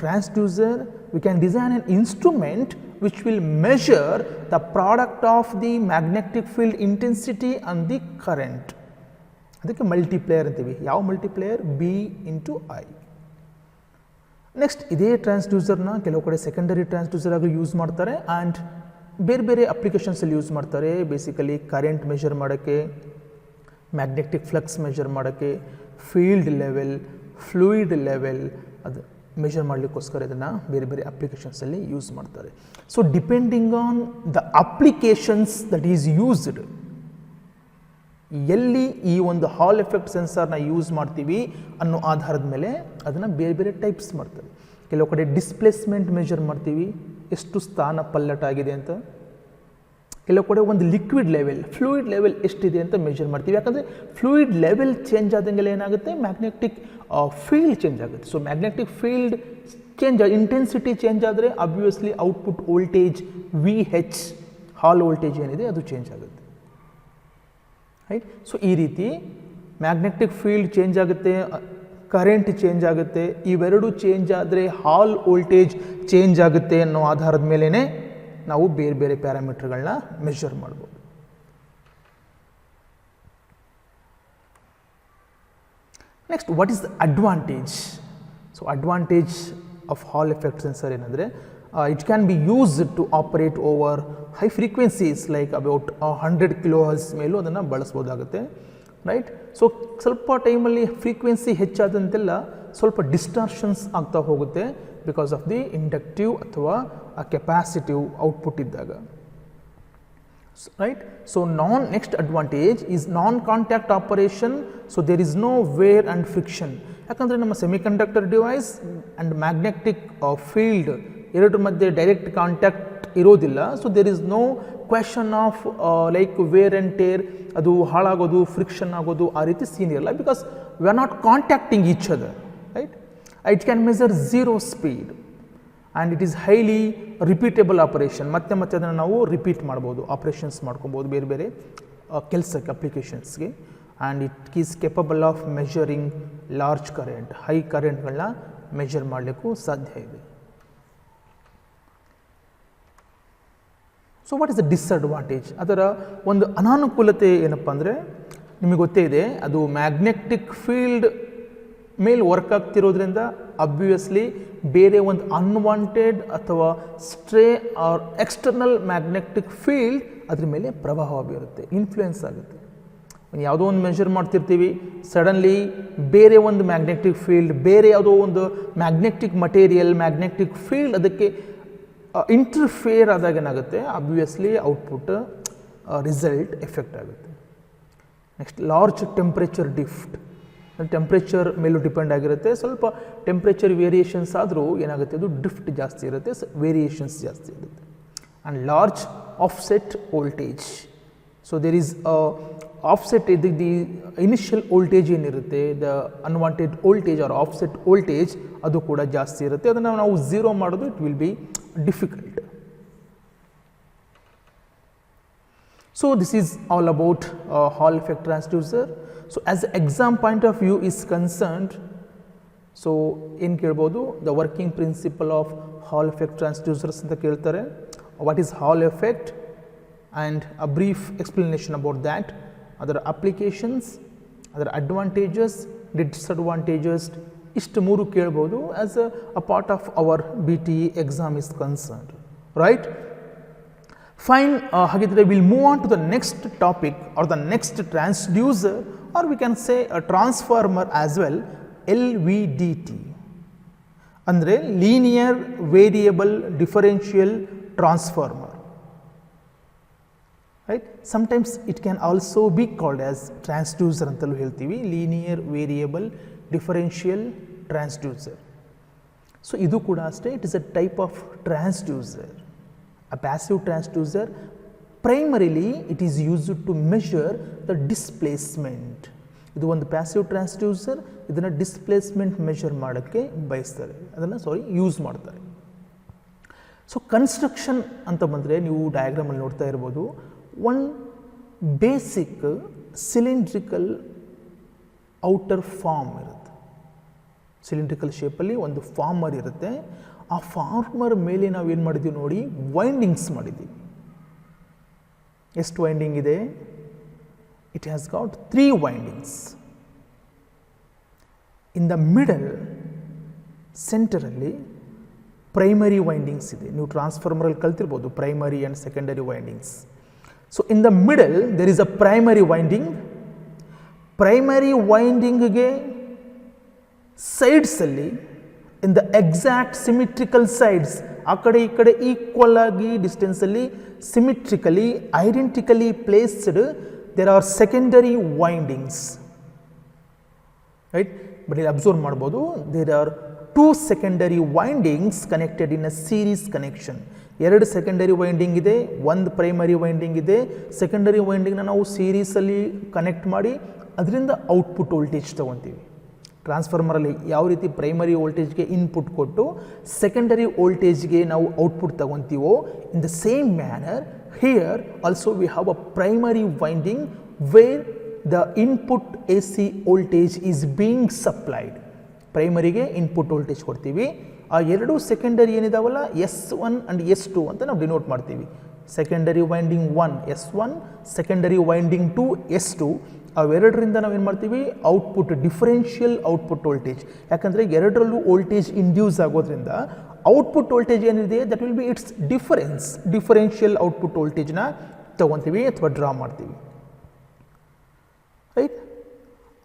transducer we can design an instrument which will measure the product of the magnetic field intensity and the current. ಅದಕ್ಕೆ ಮಲ್ಟಿಪ್ಲೇಯರ್ ಅಂತೀವಿ. ಯಾವ multiplier? B into I. Next ಇದೇ ಟ್ರಾನ್ಸ್ಡ್ಯೂಸರ್ನ ಕೆಲವು ಕಡೆ ಸೆಕೆಂಡರಿ ಟ್ರಾನ್ಸ್ಡ್ಯೂಸರ್ ಆಗಿ ಯೂಸ್ ಮಾಡ್ತಾರೆ ಆ್ಯಂಡ್ ಬೇರೆ ಬೇರೆ ಅಪ್ಲಿಕೇಶನ್ಸಲ್ಲಿ ಯೂಸ್ ಮಾಡ್ತಾರೆ. ಬೇಸಿಕಲಿ ಕರೆಂಟ್ ಮೆಷರ್ ಮಾಡೋಕ್ಕೆ, ಮ್ಯಾಗ್ನೆಟಿಕ್ ಫ್ಲಕ್ಸ್ ಮೆಷರ್ ಮಾಡೋಕ್ಕೆ, ಫೀಲ್ಡ್ ಲೆವೆಲ್, ಫ್ಲೂಯಿಡ್ ಲೆವೆಲ್ ಅದು ಮೆಷರ್ ಮಾಡಲಿಕ್ಕೋಸ್ಕರ ಇದನ್ನು ಬೇರೆ ಬೇರೆ ಅಪ್ಲಿಕೇಶನ್ಸಲ್ಲಿ ಯೂಸ್ ಮಾಡ್ತಾರೆ. So depending on the applications that is used, ಎಲ್ಲಿ ಈ ಒಂದು ಹಾಲ್ ಎಫೆಕ್ಟ್ ಸೆನ್ಸಾರ್ನ ಯೂಸ್ ಮಾಡ್ತೀವಿ ಅನ್ನೋ ಆಧಾರದ ಮೇಲೆ ಅದನ್ನು ಬೇರೆ ಬೇರೆ ಟೈಪ್ಸ್ ಮಾಡ್ತಾರೆ. ಕೆಲವು ಕಡೆ ಡಿಸ್ಪ್ಲೇಸ್ಮೆಂಟ್ ಮೆಷರ್ ಮಾಡ್ತೀವಿ, ಎಷ್ಟು ಸ್ಥಾನ ಪಲ್ಲಟಾಗಿದೆ ಅಂತ. ಕೆಲವು ಕಡೆ ಒಂದು ಲಿಕ್ವಿಡ್ ಲೆವೆಲ್, ಫ್ಲೂಯಿಡ್ ಲೆವೆಲ್ ಎಷ್ಟಿದೆ ಅಂತ ಮೆಷರ್ ಮಾಡ್ತೀವಿ. ಯಾಕಂದರೆ ಫ್ಲೂಯಿಡ್ ಲೆವೆಲ್ ಚೇಂಜ್ ಆದಂಗೆಲ್ಲ ಏನಾಗುತ್ತೆ, ಮ್ಯಾಗ್ನೆಟಿಕ್ ಫೀಲ್ಡ್ ಚೇಂಜ್ ಆಗುತ್ತೆ. So magnetic field change, intensity change ಆದರೆ ಆಬ್ವಿಯಸ್ಲಿ ಔಟ್ಪುಟ್ ವೋಲ್ಟೇಜ್ ವಿ ಹೆಚ್, ಹಾಲ್ ವೋಲ್ಟೇಜ್ ಏನಿದೆ ಅದು ಚೇಂಜ್ ಆಗುತ್ತೆ. ರೈಟ್. ಸೊ ಈ ರೀತಿ ಮ್ಯಾಗ್ನೆಟಿಕ್ ಫೀಲ್ಡ್ ಚೇಂಜ್ ಆಗುತ್ತೆ, ಕರೆಂಟ್ ಚೇಂಜ್ ಆಗುತ್ತೆ. ಇವೆರಡು ಚೇಂಜ್ ಆದರೆ ಹಾಲ್ ವೋಲ್ಟೇಜ್ ಚೇಂಜ್ ಆಗುತ್ತೆ ಅನ್ನೋ ಆಧಾರದ ಮೇಲೇ ನಾವು ಬೇರೆ ಬೇರೆ ಪ್ಯಾರಾಮೀಟರ್ಗಳನ್ನ ಮೆಷರ್ ಮಾಡ್ಬೋದು. Next, what is the advantage? So advantage of Hall effect sensor ಏನಂದರೆ, it can be used to operate over high frequencies like about 100 kHz ಮೇಲೂ ಅದನ್ನು ಬಳಸ್ಬೋದಾಗುತ್ತೆ. ರೈಟ್. ಸೊ ಸ್ವಲ್ಪ ಟೈಮಲ್ಲಿ ಫ್ರೀಕ್ವೆನ್ಸಿ ಹೆಚ್ಚಾದಂತೆಲ್ಲ ಸ್ವಲ್ಪ ಡಿಸ್ಟಾರ್ಷನ್ಸ್ ಆಗ್ತಾ ಹೋಗುತ್ತೆ ಬಿಕಾಸ್ ಆಫ್ ದಿ ಇಂಡಕ್ಟಿವ್ ಅಥವಾ ಕೆಪಾಸಿಟಿವ್ ಔಟ್ಪುಟ್ ಇದ್ದಾಗ. Right. So next advantage is non contact operation. So there is no wear and friction. ಯಾಕಂದರೆ ನಮ್ಮ semiconductor device and magnetic field ಎರಡರ ಮಧ್ಯೆ ಡೈರೆಕ್ಟ್ ಕಾಂಟ್ಯಾಕ್ಟ್ ಇರೋದಿಲ್ಲ. So there is no question of like wear and tear, ಅದು ಹಾಳಾಗೋದು, ಫ್ರಿಕ್ಷನ್ ಆಗೋದು, ಆ ರೀತಿ ಸೀನ್ ಇರಲ್ಲ because we are not contacting each other. Right. It can measure zero speed and it is highly repeatable operation. ಮತ್ತೆ ಮತ್ತೆ ಅದನ್ನು ನಾವು ರಿಪೀಟ್ ಮಾಡ್ಬೋದು, ಆಪ್ರೇಷನ್ಸ್ ಮಾಡ್ಕೊಬೋದು ಬೇರೆ ಬೇರೆ ಕೆಲಸಕ್ಕೆ, ಅಪ್ಲಿಕೇಶನ್ಸ್ಗೆ. And it is capable of measuring large current, high ಕರೆಂಟ್ಗಳನ್ನ ಮೆಷರ್ ಮಾಡಲಿಕ್ಕೂ ಸಾಧ್ಯ ಇದೆ. So what is the disadvantage? ಅದರ ಒಂದು ಅನಾನುಕೂಲತೆ ಏನಪ್ಪ ಅಂದರೆ, ನಿಮಗೆ ಗೊತ್ತೇ ಇದೆ, ಅದು ಮ್ಯಾಗ್ನೆಟಿಕ್ ಫೀಲ್ಡ್ ಮೇಲೆ ವರ್ಕ್ ಆಗ್ತಿರೋದ್ರಿಂದ ಅಬ್ವಿಯಸ್ಲಿ ಬೇರೆ ಒಂದು ಅನ್ವಾಂಟೆಡ್ ಅಥವಾ stray or external magnetic field ಅದ್ರ ಮೇಲೆ ಪ್ರಭಾವ ಬೀರುತ್ತೆ, ಇನ್ಫ್ಲೂಯೆನ್ಸ್ ಆಗುತ್ತೆ. ಯಾವುದೋ ಒಂದು ಮೆಷರ್ ಮಾಡ್ತಿರ್ತೀವಿ, ಸಡನ್ಲಿ ಬೇರೆ ಒಂದು ಮ್ಯಾಗ್ನೆಟಿಕ್ ಫೀಲ್ಡ್, ಬೇರೆ ಯಾವುದೋ ಒಂದು ಮ್ಯಾಗ್ನೆಟಿಕ್ ಮಟೀರಿಯಲ್, ಮ್ಯಾಗ್ನೆಟಿಕ್ ಫೀಲ್ಡ್ ಅದಕ್ಕೆ ಇಂಟರ್ಫಿಯರ್ ಆದಾಗ ಏನಾಗುತ್ತೆ, ಅಬ್ವಿಯಸ್ಲಿ ಔಟ್ಪುಟ್ ರಿಸಲ್ಟ್ ಎಫೆಕ್ಟ್ ಆಗುತ್ತೆ. Next, large temperature drift. Temperature ಮೇಲೂ ಡಿಪೆಂಡ್ ಆಗಿರುತ್ತೆ. ಸ್ವಲ್ಪ ಟೆಂಪ್ರೇಚರ್ ವೇರಿಯೇಷನ್ಸ್ ಆದರೂ ಏನಾಗುತ್ತೆ, ಅದು ಡ್ರಿಫ್ಟ್ ಜಾಸ್ತಿ ಇರುತ್ತೆ, ವೇರಿಯೇಷನ್ಸ್ ಜಾಸ್ತಿ ಇರುತ್ತೆ. And large offset voltage. So there is offset, the initial voltage ಏನಿರುತ್ತೆ, the unwanted voltage or offset voltage ಅದು ಕೂಡ ಜಾಸ್ತಿ ಇರುತ್ತೆ. ಅದನ್ನು ನಾವು ಝೀರೋ ಮಾಡೋದು it will be difficult. So this is all about Hall effect transducer. So as the exam point of view is concerned, so in kelbodu the working principle of Hall effect transducers anta keltare. What is Hall effect and a brief explanation about that, other applications, other advantages, disadvantages, ishtu mooru kelbodu as a part of our BTE exam is concerned, right? Fine. Hagidre we'll move on to the next topic or the next transducer, or we can say a transformer as well, LVDT. Andre linear variable differential transformer, right? Sometimes it can also be called as transducer antalu heltivi, linear variable differential transducer. So idu kuda aste, it is a type of transducer. A passive transducer, primarily it is used to measure the displacement. ಇದು ಒಂದು ಪ್ಯಾಸಿವ್ ಟ್ರಾನ್ಸ್ಡ್ಯೂಸರ್, ಇದನ್ನು ಡಿಸ್ಪ್ಲೇಸ್ಮೆಂಟ್ ಮೆಷರ್ ಮಾಡೋಕ್ಕೆ ಬಯಸ್ತಾರೆ, ಅದನ್ನು ಯೂಸ್ ಮಾಡ್ತಾರೆ. ಸೊ ಕನ್ಸ್ಟ್ರಕ್ಷನ್ ಅಂತ ಬಂದರೆ ನೀವು ಡಯಾಗ್ರಾಮಲ್ಲಿ ನೋಡ್ತಾ ಇರ್ಬೋದು, one basic cylindrical outer form ಇರುತ್ತೆ. ಸಿಲಿಂಡ್ರಿಕಲ್ ಶೇಪಲ್ಲಿ ಒಂದು ಫಾರ್ಮರ್ ಇರುತ್ತೆ. ಆ ಫಾರ್ಮರ್ ಮೇಲೆ ನಾವು ಏನು ಮಾಡಿದ್ದೀವಿ ನೋಡಿ, ವೈಂಡಿಂಗ್ಸ್ ಮಾಡಿದ್ದೀವಿ. ಎಷ್ಟು ವೈಂಡಿಂಗ್ ಇದೆ? It has got 3 windings. In the middle, ಸೆಂಟರಲ್ಲಿ ಪ್ರೈಮರಿ ವೈಂಡಿಂಗ್ಸ್ ಇದೆ. ನೀವು ಟ್ರಾನ್ಸ್ಫಾರ್ಮರಲ್ಲಿ ಕಲ್ತಿರ್ಬೋದು primary and secondary windings. So in the middle there is a primary winding. Primary ವೈಂಡಿಂಗ್ಗೆ ಸೈಡ್ಸಲ್ಲಿ in the exact symmetrical sides, ಆ ಕಡೆ ಈ ಕಡೆ ಈಕ್ವಲ್ ಆಗಿ ಡಿಸ್ಟೆನ್ಸಲ್ಲಿ symmetrically identically placed there are secondary windings, right? But you observe ಮಾಡಬಹುದು, there are 2 secondary windings connected in a series connection. 2 secondary winding ಇದೆ, 1 primary winding ಇದೆ. secondary winding ನ ನಾವು ಸೀರೀಸ್ ಅಲ್ಲಿ ಕನೆಕ್ಟ್ ಮಾಡಿ ಅದರಿಂದ ಔಟ್ಪುಟ್ ವೋಲ್ಟೇಜ್ ತಗೊಂತೀವಿ. ಟ್ರಾನ್ಸ್ಫಾರ್ಮರಲ್ಲಿ ಯಾವ ರೀತಿ ಪ್ರೈಮರಿ ವೋಲ್ಟೇಜ್ಗೆ ಇನ್ಪುಟ್ ಕೊಟ್ಟು ಸೆಕೆಂಡರಿ ವೋಲ್ಟೇಜ್ಗೆ ನಾವು ಔಟ್ಪುಟ್ ತಗೊಂತೀವೋ, in the same manner here also we have a primary winding where the input AC voltage is being supplied. ಪ್ರೈಮರಿಗೆ ಇನ್ಪುಟ್ ವೋಲ್ಟೇಜ್ ಕೊಡ್ತೀವಿ. ಆ 2 ಸೆಕೆಂಡರಿ ಏನಿದಾವಲ್ಲ S1 and S2 ಅಂತ ನಾವು ಡಿನೋಟ್ ಮಾಡ್ತೀವಿ. Secondary winding 1 S1, secondary winding 2 S2. ಅವೆರಡರಿಂದ ನಾವು ಏನು ಮಾಡ್ತೀವಿ, ಔಟ್ಪುಟ್ ಡಿಫರೆನ್ಷಿಯಲ್ ಔಟ್ಪುಟ್ ವೋಲ್ಟೇಜ್. ಯಾಕಂದರೆ ಎರಡರಲ್ಲೂ ವೋಲ್ಟೇಜ್ ಇಂಡ್ಯೂಸ್ ಆಗೋದ್ರಿಂದ ಔಟ್ಪುಟ್ ವೋಲ್ಟೇಜ್ ಏನಿದೆ that will be it's differential output ವೋಲ್ಟೇಜ್ನ ತಗೊತೀವಿ ಅಥವಾ ಡ್ರಾ ಮಾಡ್ತೀವಿ, ರೈಟ್?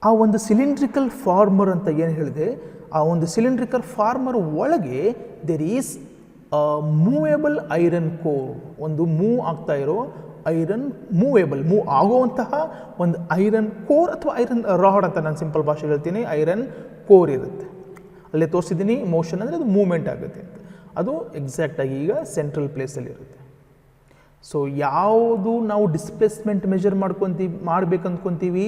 ಆ ಒಂದು ಸಿಲಿಂಡ್ರಿಕಲ್ ಫಾರ್ಮರ್ ಅಂತ ಏನು ಹೇಳಿದೆ, ಆ ಒಂದು ಸಿಲಿಂಡ್ರಿಕಲ್ ಫಾರ್ಮರ್ ಒಳಗೆ there is movable iron core, ಒಂದು ಮೂವ್ ಆಗ್ತಾ ಇರೋ ಐರನ್ ಮೂವ್ ಆಗುವಂತಹ ಒಂದು ಐರನ್ ಕೋರ್ ಅಥವಾ ಐರನ್ ರಾಡ್ ಅಂತ ನಾನು ಸಿಂಪಲ್ ಭಾಷೆ ಹೇಳ್ತೀನಿ. ಐರನ್ ಕೋರ್ ಇರುತ್ತೆ, ಅಲ್ಲೇ ತೋರಿಸಿದ್ದೀನಿ. ಮೋಷನ್ ಅಂದರೆ ಅದು ಮೂವ್ಮೆಂಟ್ ಆಗುತ್ತೆ ಅಂತ, ಅದು ಎಕ್ಸಾಕ್ಟಾಗಿ ಈಗ ಸೆಂಟ್ರಲ್ ಪ್ಲೇಸಲ್ಲಿ ಇರುತ್ತೆ. ಸೊ ಯಾವುದು ನಾವು ಡಿಸ್ಪ್ಲೇಸ್ಮೆಂಟ್ ಮೆಷರ್ ಮಾಡಬೇಕು ಅಂದ್ಕೊತೀವಿ,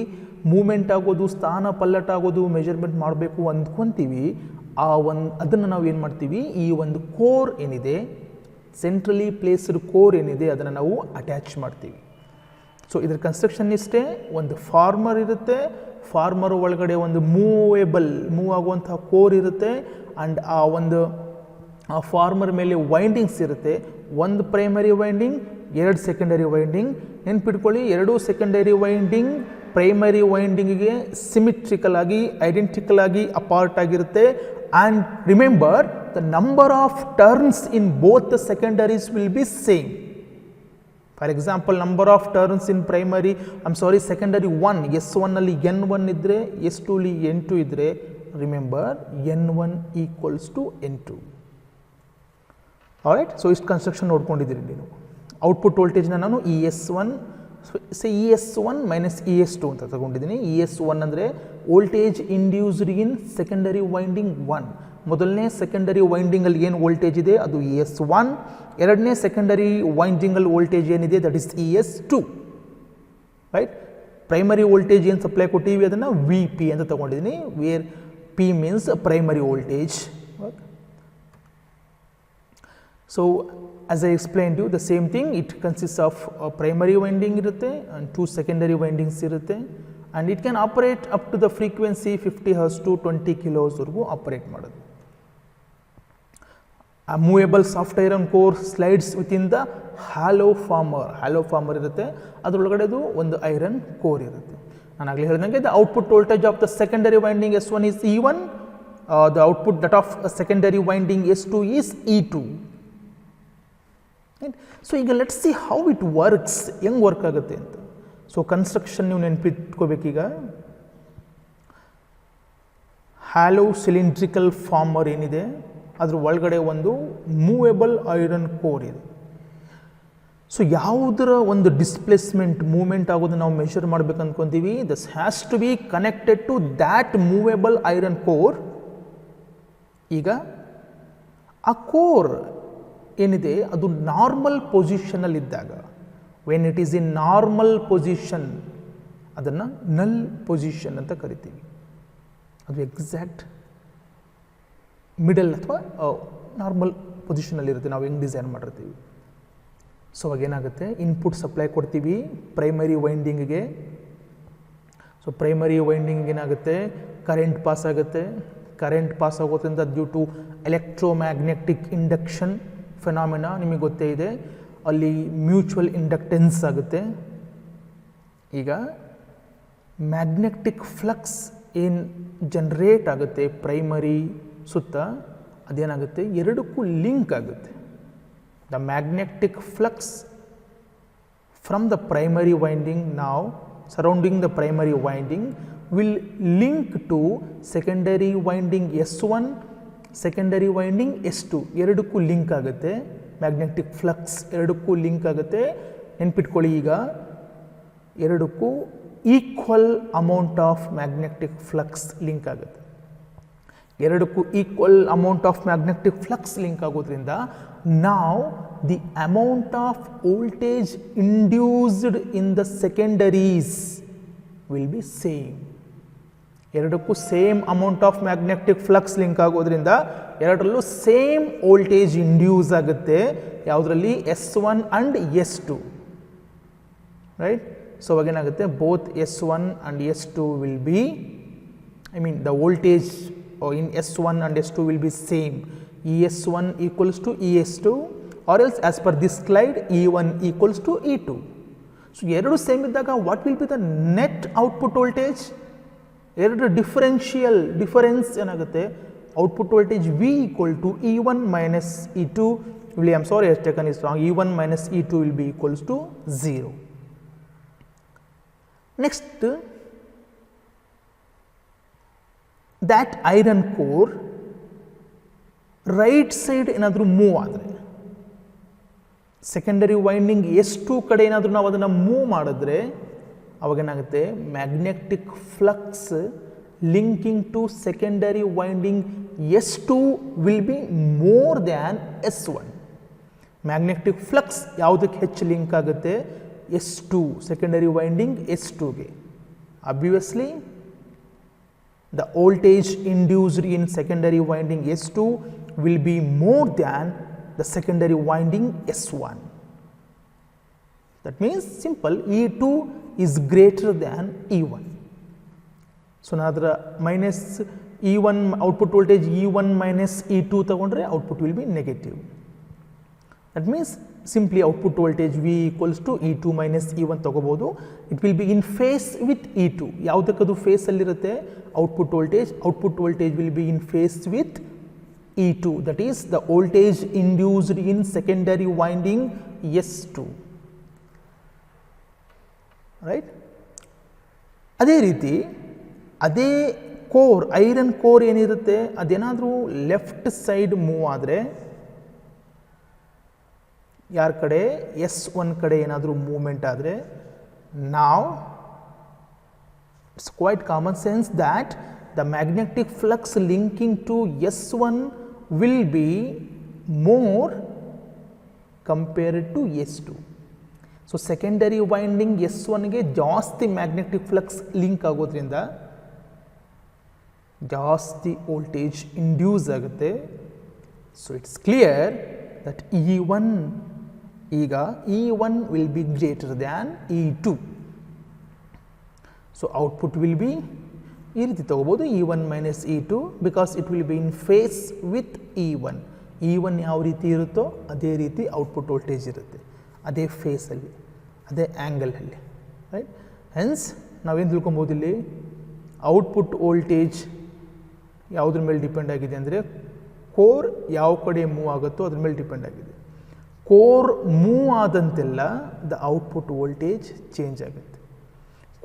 ಮೂವ್ಮೆಂಟ್ ಆಗೋದು, ಸ್ಥಾನ ಪಲ್ಲಟ ಆಗೋದು ಮೆಷರ್ಮೆಂಟ್ ಮಾಡಬೇಕು ಅಂದ್ಕೊತೀವಿ, ಅದನ್ನು ನಾವು ಏನು ಮಾಡ್ತೀವಿ, ಈ ಒಂದು ಕೋರ್ ಏನಿದೆ, ಸೆಂಟ್ರಲಿ ಪ್ಲೇಸ್ಡ್ ಕೋರ್ ಏನಿದೆ, ಅದನ್ನು ನಾವು ಅಟ್ಯಾಚ್ ಮಾಡ್ತೀವಿ. ಸೊ ಇದರ ಕನ್ಸ್ಟ್ರಕ್ಷನ್ ಇಷ್ಟೇ. ಒಂದು ಫಾರ್ಮರ್ ಇರುತ್ತೆ, ಫಾರ್ಮರ್ ಒಳಗಡೆ ಒಂದು ಮೂವ್ ಆಗುವಂತಹ ಕೋರ್ ಇರುತ್ತೆ, ಆ್ಯಂಡ್ ಆ ಫಾರ್ಮರ್ ಮೇಲೆ ವೈಂಡಿಂಗ್ಸ್ ಇರುತ್ತೆ. 1 ಪ್ರೈಮರಿ ವೈಂಡಿಂಗ್, 2 ಸೆಕೆಂಡರಿ ವೈಂಡಿಂಗ್. ನೆನ್ಪಿಟ್ಕೊಳ್ಳಿ, 2 ಸೆಕೆಂಡರಿ ವೈಂಡಿಂಗ್ ಪ್ರೈಮರಿ ವೈಂಡಿಂಗಿಗೆ ಸಿಮಿಟ್ರಿಕಲ್ ಆಗಿ ಐಡೆಂಟಿಕಲ್ ಆಗಿ ಅಪಾರ್ಟ್ ಆಗಿರುತ್ತೆ. And remember, the number of turns in both the secondaries will be same. For example, number of turns in primary secondary 1 S1 ಅಲ್ಲಿ N1 ಇದ್ದರೆ, S2 ಅಲ್ಲಿ N2 ಇದ್ದರೆ, remember N1 equals to N2. Alright, so ಇಷ್ಟು ಕನ್ಸ್ಟ್ರಕ್ಷನ್ ನೋಡ್ಕೊಂಡಿದ್ದೀರಿ ನೀವು. ಔಟ್ಪುಟ್ ವೋಲ್ಟೇಜ್ನ ನಾನು ES1 ಮೈನಸ್ ES2 ಅಂತ ತಗೊಂಡಿದ್ದೀನಿ. ES1 ಅಂದರೆ ವೋಲ್ಟೇಜ್ ಇಂಡ್ಯೂಸ್ಡ್ ಇನ್ ಸೆಕೆಂಡರಿ ವೈಂಡಿಂಗ್ 1. ಮೊದಲನೇ ಸೆಕೆಂಡರಿ ವೈಂಡಿಂಗಲ್ಲಿ ಏನು ವೋಲ್ಟೇಜ್ ಇದೆ ಅದು ES1. ಎರಡನೇ ಸೆಕೆಂಡರಿ ವೈಂಡಿಂಗಲ್ಲಿ ವೋಲ್ಟೇಜ್ ಏನಿದೆ that is ES2, right? Primary voltage ಏನು ಸಪ್ಲೈ ಕೊಟ್ಟಿವಿ ಅದನ್ನು VP ಅಂತ ತಗೊಂಡಿದ್ದೀನಿ, where P means primary voltage. So as I explained you, the same thing, it consists of a primary winding irutte and 2 secondary windings irutte, and it can operate up to the frequency 50 Hz to 20 kHz ವರೆಗೂ ಆಪರೇಟ್ ಮಾಡೋದು. A movable soft iron core slides within the hollow former ಇರುತ್ತೆ, ಅದರೊಳಗಡೆದು ಒಂದು ಐರನ್ ಕೋರ್ ಇರುತ್ತೆ. ನಾನು ಆಗಲೇ ಹೇಳಿದಂಗೆ the output voltage of the secondary winding S1 is E1, the output that of a secondary winding S2 is E2. So ಈಗ let's see how it works, ಹೆಂಗೆ ವರ್ಕ್ ಆಗುತ್ತೆ ಅಂತ. ಸೊ ಕನ್ಸ್ಟ್ರಕ್ಷನ್ ನೀವು ನೆನಪಿಟ್ಕೋಬೇಕೀಗ. ಹ್ಯಾಲೋ ಸಿಲಿಂಡ್ರಿಕಲ್ ಫಾರ್ಮರ್ ಏನಿದೆ ಅದ್ರ ಒಳಗಡೆ ಒಂದು ಮೂವೇಬಲ್ ಐರನ್ ಕೋರ್ ಇದೆ. ಸೊ ಯಾವುದರ ಒಂದು ಡಿಸ್ಪ್ಲೇಸ್ಮೆಂಟ್ ಮೂವ್ಮೆಂಟ್ ಆಗೋದು ನಾವು ಮೆಷರ್ ಮಾಡ್ಬೇಕು ಅಂದ್ಕೊತೀವಿ, this has to be connected to that movable iron core. ಈಗ ಆ ಕೋರ್ ಏನಿದೆ ಅದು ನಾರ್ಮಲ್ ಪೊಸಿಷನಲ್ಲಿದ್ದಾಗ, when it is in normal position ಅದನ್ನು ನಲ್ ಪೊಸಿಷನ್ ಅಂತ ಕರಿತೀವಿ. ಅದು ಎಕ್ಸಾಕ್ಟ್ ಮಿಡಲ್ ಅಥವಾ ನಾರ್ಮಲ್ ಪೊಸಿಷನಲ್ಲಿರುತ್ತೆ ನಾವು ಹೆಂಗೆ ಡಿಸೈನ್ ಮಾಡಿರ್ತೀವಿ. ಸೊ ಅವಾಗೇನಾಗುತ್ತೆ, ಇನ್ಪುಟ್ ಸಪ್ಲೈ ಕೊಡ್ತೀವಿ ಪ್ರೈಮರಿ ವೈಂಡಿಂಗಿಗೆ. ಸೊ ಪ್ರೈಮರಿ ವೈಂಡಿಂಗ್ ಏನಾಗುತ್ತೆ, ಕರೆಂಟ್ ಪಾಸ್ ಆಗುತ್ತೆ. ಕರೆಂಟ್ ಪಾಸ್ ಆಗೋದ್ರಿಂದ due to electromagnetic induction phenomena ನಿಮಗೆ ಗೊತ್ತೇ ಇದೆ, ಅಲ್ಲಿ ಮ್ಯೂಚುವಲ್ ಇಂಡಕ್ಟೆನ್ಸ್ ಆಗುತ್ತೆ. ಈಗ ಮ್ಯಾಗ್ನೆಟಿಕ್ ಫ್ಲಕ್ಸ್ ಏನು ಜನ್ರೇಟ್ ಆಗುತ್ತೆ ಪ್ರೈಮರಿ ಸುತ್ತ, ಅದೇನಾಗುತ್ತೆ, ಎರಡಕ್ಕೂ ಲಿಂಕ್ ಆಗುತ್ತೆ. The magnetic flux from the primary winding ನಾವು surrounding the primary winding will link to secondary winding S1, secondary winding S2 ಎರಡಕ್ಕೂ ಲಿಂಕ್ ಆಗುತ್ತೆ. ಮ್ಯಾಗ್ನೆಟಿಕ್ ಫ್ಲಕ್ಸ್ ಎರಡಕ್ಕೂ ಲಿಂಕ್ ಆಗುತ್ತೆ. ನೆನ್ಪಿಟ್ಕೊಳ್ಳಿ, ಈಗ ಎರಡಕ್ಕೂ equal amount of magnetic flux link ಆಗುತ್ತೆ. ಎರಡಕ್ಕೂ equal amount of magnetic flux link ಆಗೋದ್ರಿಂದ ನಾವು the amount of voltage induced in the secondaries will be same. ಎರಡಕ್ಕೂ same amount of magnetic flux link ಆಗೋದ್ರಿಂದ ಎರಡರಲ್ಲೂ ಸೇಮ್ ವೋಲ್ಟೇಜ್ ಇಂಡ್ಯೂಸ್ ಆಗುತ್ತೆ. ಯಾವುದರಲ್ಲಿ? S1 and S2, right. So ಅವಾಗೇನಾಗುತ್ತೆ, both S1 and S2 will be, I mean the voltage in S1 and S2 will be same. ES1 equals to ES2, or else as per this slide E1 equals to E2. So ಎರಡು ಸೇಮ್ ಇದ್ದಾಗ what will be the net output voltage? ಎರಡು ಡಿಫರೆನ್ಸ್ ಏನಾಗುತ್ತೆ, output voltage V equal to E1 minus E2. Really, I'm sorry, I have taken this wrong. E1 minus E2 will be equals to 0. Next, that iron core right side ಏನಾದರೂ ಮೂವ್ ಆದರೆ, ಸೆಕೆಂಡರಿ ವೈಂಡಿಂಗ್ S2 ಕಡೆ ಏನಾದರೂ ನಾವು ಅದನ್ನು ಮೂವ್ ಮಾಡಿದ್ರೆ ಅವಾಗೇನಾಗುತ್ತೆ, magnetic flux linking to secondary winding S2 will be more than S1. Magnetic flux ಯಾವುದಕ್ಕೆ ಹೆಚ್ಚು ಲಿಂಕ್ ಆಗುತ್ತೆ? S2, ಸೆಕೆಂಡರಿ ವೈಂಡಿಂಗ್ S2ಗೆ. Obviously the voltage induced in secondary winding S2 will be more than the secondary winding S1. That means simple, E2 is greater than E1. So now the minus E1 output voltage E1 minus E2 ತಗೊಂಡ್ರೆ output will be negative. That means simply output voltage V equals to E2 minus E1 ತಗೋಬಹುದು. It will be in phase with E2. ಯಾವುದಕ್ಕದು ಫೇಸ್ ಅಲ್ಲಿರುತ್ತೆ? output voltage will be in phase with E2, that is the voltage induced in secondary winding S2, right. ಅದೇ ರೀತಿ ಅದೇ ಕೋರ್, ಐರನ್ ಕೋರ್ ಏನಿರುತ್ತೆ ಅದೇನಾದರೂ ಲೆಫ್ಟ್ ಸೈಡ್ ಮೂವ್ ಆದರೆ, ಯಾರ ಕಡೆ? S1 ಕಡೆ ಏನಾದರೂ ಮೂವ್ಮೆಂಟ್ ಆದರೆ, ನಾವು it's quite common sense that the magnetic flux linking to S1 will be more compared to S2. So secondary winding S1 ಗೆ ಜಾಸ್ತಿ ಮ್ಯಾಗ್ನೆಟಿಕ್ ಫ್ಲಕ್ಸ್ ಲಿಂಕ್ ಆಗೋದ್ರಿಂದ ಜಾಸ್ತಿ ವೋಲ್ಟೇಜ್ ಇಂಡ್ಯೂಸ್ ಆಗುತ್ತೆ. So it's clear that E1 will be greater than E2. So output will be ಈ ರೀತಿ ತಗೋಬೋದು, E1 minus E2, because it will be in phase with E1. E1 ಯಾವ ರೀತಿ ಇರುತ್ತೋ ಅದೇ ರೀತಿ ಔಟ್ಪುಟ್ ವೋಲ್ಟೇಜ್ ಇರುತ್ತೆ, ಅದೇ ಫೇಸಲ್ಲಿ, ಅದೇ ಆ್ಯಂಗಲಲ್ಲಿ, ರೈಟ್. ಹೆನ್ಸ್ ನಾವೇನು ತಿಳ್ಕೊಬೋದು ಇಲ್ಲಿ, ಔಟ್ಪುಟ್ ವೋಲ್ಟೇಜ್ ಯಾವುದ್ರ ಮೇಲೆ ಡಿಪೆಂಡ್ ಆಗಿದೆ ಅಂದರೆ, ಕೋರ್ ಯಾವ ಕಡೆ ಮೂವ್ ಆಗುತ್ತೋ ಅದ್ರ ಮೇಲೆ ಡಿಪೆಂಡ್ ಆಗಿದೆ. ಕೋರ್ ಮೂವ್ ಆದಂತೆಲ್ಲ ದ ಔಟ್ಪುಟ್ ವೋಲ್ಟೇಜ್ ಚೇಂಜ್ ಆಗುತ್ತೆ.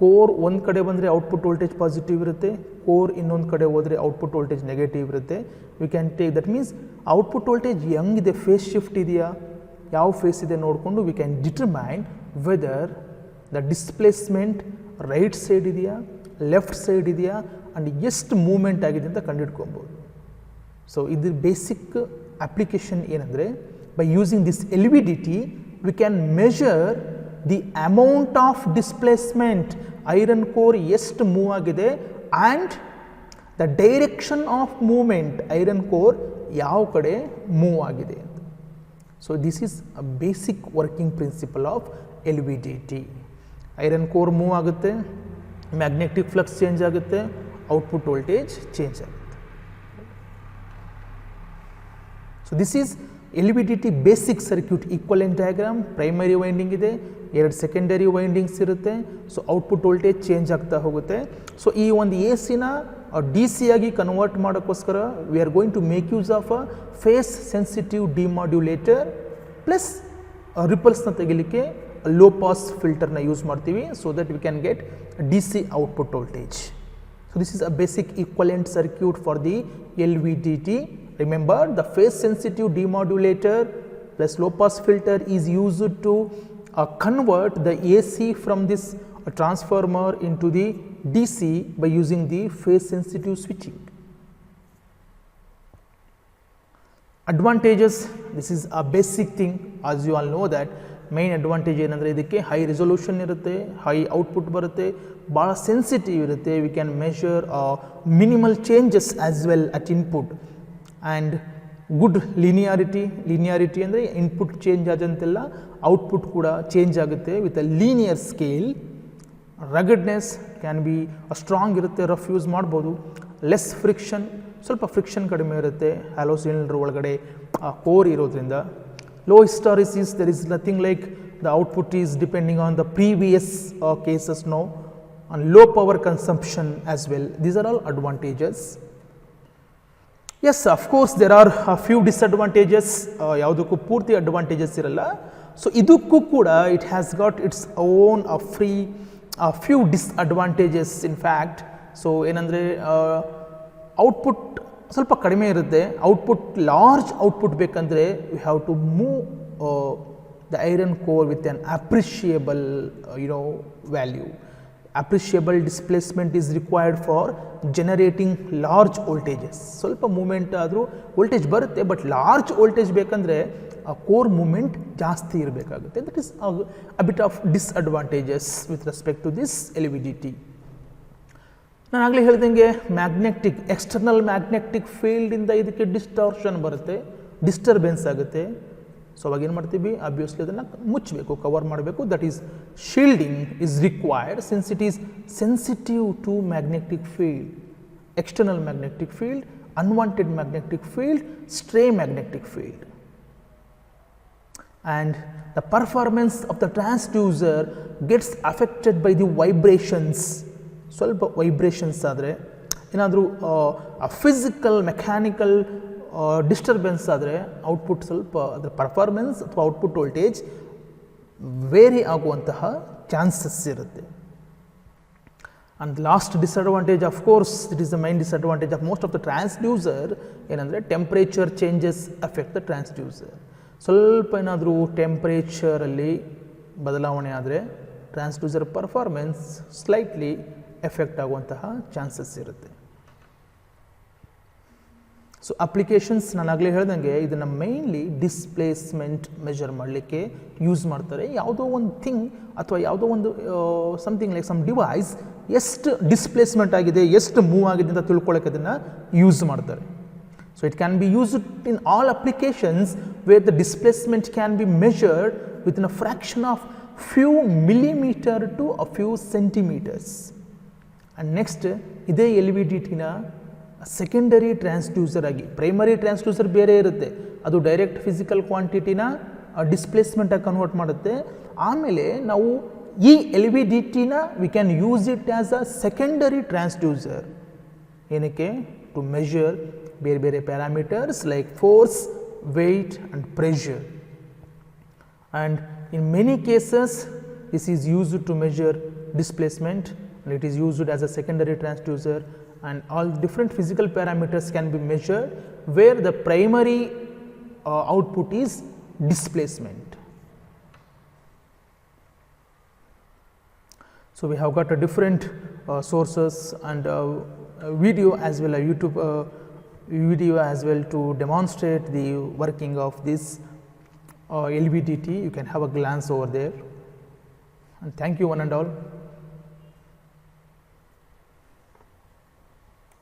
ಕೋರ್ ಒಂದು ಕಡೆ ಬಂದರೆ ಔಟ್ಪುಟ್ ವೋಲ್ಟೇಜ್ ಪಾಸಿಟಿವ್ ಇರುತ್ತೆ, ಕೋರ್ ಇನ್ನೊಂದು ಕಡೆ ಹೋದರೆ ಔಟ್ಪುಟ್ ವೋಲ್ಟೇಜ್ ನೆಗೆಟಿವ್ ಇರುತ್ತೆ. We can take that means output voltage ಹೆಂಗಿದೆ, ಫೇಸ್ ಶಿಫ್ಟ್ ಇದೆಯಾ, ಯಾವ ಫೇಸ್ ಇದೆ ನೋಡಿಕೊಂಡು we can determine whether the displacement right side ಇದೆಯಾ, ಲೆಫ್ಟ್ ಸೈಡ್ ಇದೆಯಾ, ಆ್ಯಂಡ್ ಎಷ್ಟು ಮೂವ್ಮೆಂಟ್ ಆಗಿದೆ ಅಂತ ಕಂಡುಹಿಡ್ಕೊಬೋದು. ಸೊ ಇದ್ರ ಬೇಸಿಕ್ ಅಪ್ಲಿಕೇಶನ್ ಏನಂದರೆ, by using this LVDT we can measure the amount of displacement iron core ಎಷ್ಟು ಮೂವ್ ಆಗಿದೆ and the direction of movement iron core ಯಾವ ಕಡೆ ಮೂವ್ ಆಗಿದೆ ಅಂತ. So this is a basic working principle of LVDT. iron core move ಆಗುತ್ತೆ, magnetic flux change ಆಗುತ್ತೆ, output voltage change ಆಗುತ್ತೆ. So this is LVDT basic circuit equivalent diagram. Primary winding ಇದೆ, ಎರಡು secondary windings ಇರುತ್ತೆ. So output voltage change ಆಗ್ತಾ ಹೋಗುತ್ತೆ. So ಈ ಒಂದು AC ನ DC ಆಗಿ ಕನ್ವರ್ಟ್ ಮಾಡೋಕ್ಕೋಸ್ಕರ we are going to make use of a phase sensitive demodulator plus ripples ನ ತೆಗಿಲಿಕ್ಕೆ low pass filter ನ ಯೂಸ್ ಮಾಡ್ತೀವಿ so that we can get DC output voltage. So this is a basic equivalent circuit for the LVDT. Remember, the phase sensitive demodulator plus low pass filter is used to convert the AC from this transformer into the DC by using the phase sensitive switching. Advantages, this is a basic thing, as you all know that main advantage ಏನಂದರೆ ಇದಕ್ಕೆ ಹೈ ರೆಸೊಲ್ಯೂಷನ್ ಇರುತ್ತೆ, ಹೈ ಔಟ್ಪುಟ್ ಬರುತ್ತೆ, ಭಾಳ ಸೆನ್ಸಿಟಿವ್ ಇರುತ್ತೆ, we can measure minimal changes as well at input and good linearity ಅಂದರೆ ಇನ್ಪುಟ್ ಚೇಂಜ್ ಆದಂತೆಲ್ಲ ಔಟ್ಪುಟ್ ಕೂಡ ಚೇಂಜ್ ಆಗುತ್ತೆ with a linear scale. Ruggedness can be strong ಇರುತ್ತೆ, ರಫ್ ಯೂಸ್ ಮಾಡ್ಬೋದು. ಲೆಸ್ ಫ್ರಿಕ್ಷನ್, ಸ್ವಲ್ಪ ಫ್ರಿಕ್ಷನ್ ಕಡಿಮೆ ಇರುತ್ತೆ ಹ್ಯಾಲೋ ಸಿಲಿಂಡರ್ ಒಳಗಡೆ ಕೋರ್ ಇರೋದ್ರಿಂದ. Low hysteresis, there is nothing like the output is depending on the previous cases now, and low power consumption as well. These are all advantages. Yes, of course there are a few disadvantages, ಯಾವುದಕ್ಕೂ ಪೂರ್ತಿ advantages ಇರಲ್ಲ. So ಇದಕ್ಕೂ ಕೂಡ it has got its own few disadvantages in fact. So ಏನಂದರೆ output ಸ್ವಲ್ಪ ಕಡಿಮೆ ಇರುತ್ತೆ, ಔಟ್ಪುಟ್ ಲಾರ್ಜ್ ಔಟ್ಪುಟ್ ಬೇಕಂದರೆ you have to move the iron core with an appreciable value. Appreciable displacement is required for generating large voltages. ಸ್ವಲ್ಪ ಮೂಮೆಂಟ್ ಆದರೂ ವೋಲ್ಟೇಜ್ ಬರುತ್ತೆ, ಬಟ್ ಲಾರ್ಜ್ ವೋಲ್ಟೇಜ್ ಬೇಕಂದರೆ ಆ ಕೋರ್ ಮೂಮೆಂಟ್ ಜಾಸ್ತಿ ಇರಬೇಕಾಗುತ್ತೆ. That is a bit of disadvantages with respect to this LVDT. ನಾನು ಆಗಲೇ ಹೇಳ್ದಂಗೆ ಮ್ಯಾಗ್ನೆಟಿಕ್ ಎಕ್ಸ್ಟರ್ನಲ್ ಮ್ಯಾಗ್ನೆಟಿಕ್ ಫೀಲ್ಡಿಂದ ಇದಕ್ಕೆ ಡಿಸ್ಟಾರ್ಷನ್ ಬರುತ್ತೆ, ಡಿಸ್ಟರ್ಬೆನ್ಸ್ ಆಗುತ್ತೆ. ಸೊ ಅವಾಗ ಏನು ಮಾಡ್ತೀವಿ, ಆಬ್ವಿಯಸ್ಲಿ ಅದನ್ನು ಮುಚ್ಚಬೇಕು, ಕವರ್ ಮಾಡಬೇಕು. That is shielding is required since it is sensitive to magnetic field, external magnetic field, unwanted magnetic field, stray magnetic field. And the performance of the transducer gets affected by the vibrations. ಸ್ವಲ್ಪ ವೈಬ್ರೇಷನ್ಸ್ ಆದರೆ, ಏನಾದರೂ ಫಿಸಿಕಲ್ ಮೆಕ್ಯಾನಿಕಲ್ ಡಿಸ್ಟರ್ಬೆನ್ಸ್ ಆದರೆ ಔಟ್ಪುಟ್ ಸ್ವಲ್ಪ ಅದರ ಪರ್ಫಾರ್ಮೆನ್ಸ್ ಅಥವಾ ಔಟ್ಪುಟ್ ವೋಲ್ಟೇಜ್ ವೇರಿ ಆಗುವಂತಹ ಚಾನ್ಸಸ್ ಇರುತ್ತೆ. And last disadvantage of course it is the main disadvantage of most of the transducer ಏನಂದರೆ temperature changes affect the transducer. ಸ್ವಲ್ಪ ಏನಾದರೂ ಟೆಂಪ್ರೇಚರಲ್ಲಿ ಬದಲಾವಣೆ ಆದರೆ ಟ್ರಾನ್ಸ್ಡ್ಯೂಸರ್ ಪರ್ಫಾರ್ಮೆನ್ಸ್ ಸ್ಲೈಟ್ಲಿ ಎಫೆಕ್ಟ್ ಆಗುವಂತಹ ಚಾನ್ಸಸ್ ಇರುತ್ತೆ. ಸೊ ಅಪ್ಲಿಕೇಶನ್ಸ್ ನಾನು ಆಗಲೇ ಹೇಳ್ದಂಗೆ ಇದನ್ನು ಮೈನ್ಲಿ ಡಿಸ್ಪ್ಲೇಸ್ಮೆಂಟ್ ಮೆಜರ್ ಮಾಡಲಿಕ್ಕೆ ಯೂಸ್ ಮಾಡ್ತಾರೆ. ಯಾವುದೋ ಒಂದು ಥಿಂಗ್ ಅಥವಾ ಯಾವುದೋ ಒಂದು ಸಮಥಿಂಗ್ ಲೈಕ್ ಸಮ್ ಡಿವೈಸ್ ಎಷ್ಟು ಡಿಸ್ಪ್ಲೇಸ್ಮೆಂಟ್ ಆಗಿದೆ, ಎಷ್ಟು ಮೂವ್ ಆಗಿದೆ ಅಂತ ತಿಳ್ಕೊಳ್ಳೋಕೆ ಅದನ್ನು ಯೂಸ್ ಮಾಡ್ತಾರೆ. So it can be used in all applications where the displacement can be measured within a fraction of few millimeter to a few centimeters. And next ಇದೇ LVDT ನ ಸೆಕೆಂಡರಿ ಟ್ರಾನ್ಸ್ಡ್ಯೂಸರ್ ಆಗಿ, ಪ್ರೈಮರಿ ಟ್ರಾನ್ಸ್ಡ್ಯೂಸರ್ ಬೇರೆ ಇರುತ್ತೆ, ಅದು ಡೈರೆಕ್ಟ್ ಫಿಸಿಕಲ್ ಕ್ವಾಂಟಿಟಿನ ಡಿಸ್ಪ್ಲೇಸ್ಮೆಂಟ್ ಆಗಿ ಕನ್ವರ್ಟ್ ಮಾಡುತ್ತೆ. ಆಮೇಲೆ ನಾವು ಈ LVDT ನ we can use it as a secondary transducer. ಏನಕ್ಕೆ? ಟು ಮೆಷರ್ ಬೇರೆ ಬೇರೆ parameters like force, weight and pressure. And in many cases this is used to measure displacement, and it is used as a secondary transducer, and all different physical parameters can be measured where the primary output is displacement. So we have got a different sources and video as well, a YouTube video as well to demonstrate the working of this LVDT. You can have a glance over there. And thank you one and all.